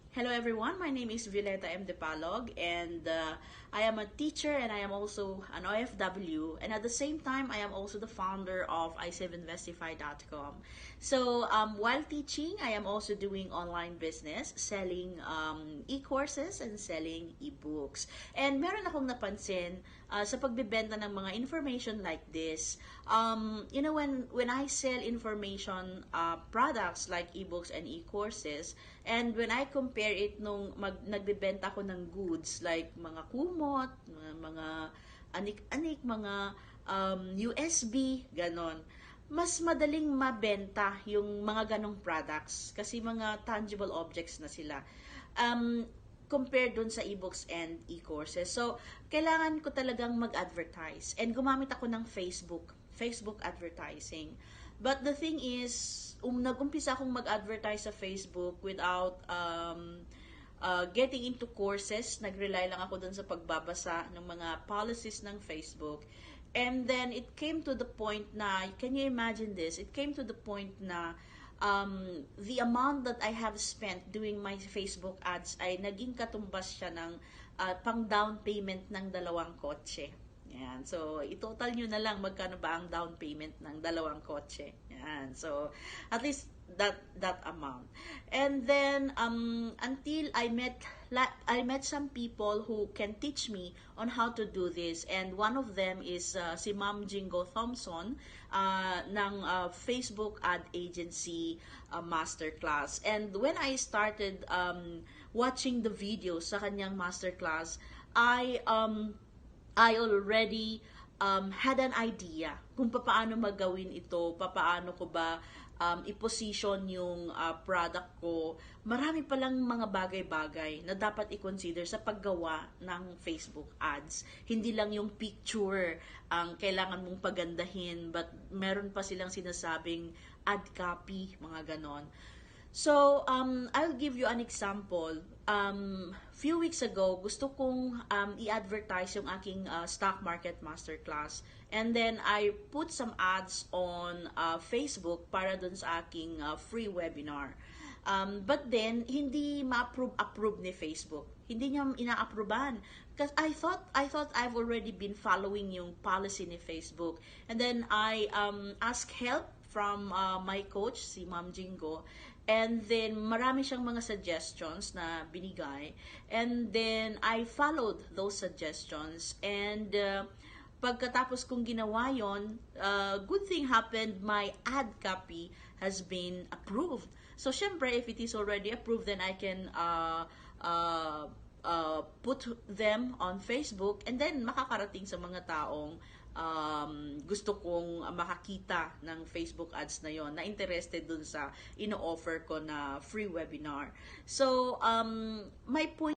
Hello everyone, my name is Violeta M. Depalog and I am a teacher and I am also an OFW, and at the same time I am also the founder of i7vestify.com. So while teaching, I am also doing online business, selling e-courses and selling e-books. And meron akong napansin sa pagbebenta ng mga information like this, when I sell information products like e-books and e-courses, and when I compare it nung nagbebenta ko ng goods like mga kumot, mga anik-anik, mga USB, ganon, mas madaling mabenta yung mga ganong products kasi mga tangible objects na sila. Compared dun sa e-books and e-courses. So, kailangan ko talagang mag-advertise. And gumamit ako ng Facebook advertising. But the thing is, nag-umpisa akong mag-advertise sa Facebook without getting into courses. Nag-rely lang ako dun sa pagbabasa ng mga policies ng Facebook. And then, it came to the point na, can you imagine this? It came to the point na the amount that I have spent doing my Facebook ads ay naging katumbas siya ng pang down payment ng 2 kotse. Yan. So, i-total nyo na lang magkano ba ang down payment ng 2 kotse. Yan. So, at least that amount. And then until I met some people who can teach me on how to do this, and one of them is si Ma'am Jingo Thompson ng Facebook ad agency masterclass. And when I started watching the videos sa kanyang masterclass, I already had an idea kung paano magawin ito, paano ko ba i-position yung product ko. Marami palang mga bagay-bagay na dapat i-consider sa paggawa ng Facebook ads. Hindi lang yung picture ang kailangan mong pagandahin, but meron pa silang sinasabing ad copy, mga ganon. So, I'll give you an example. Few weeks ago, gusto kong i-advertise yung aking stock market masterclass. And then, I put some ads on Facebook para dun sa aking free webinar. But then, hindi ma-approve ni Facebook. Hindi niya ina-approvean. Because I thought I've already been following yung policy ni Facebook. And then, I asked help from my coach, si Ma'am Jingo. And then, marami siyang mga suggestions na binigay. And then, I followed those suggestions. And pagkatapos kong ginawa yon, good thing happened, my ad copy has been approved. So, syempre, if it is already approved, then I can put them on Facebook, and then makakarating sa mga taong gusto kong makakita ng Facebook ads na yon, na interested dun sa ino-offer ko na free webinar. So, my point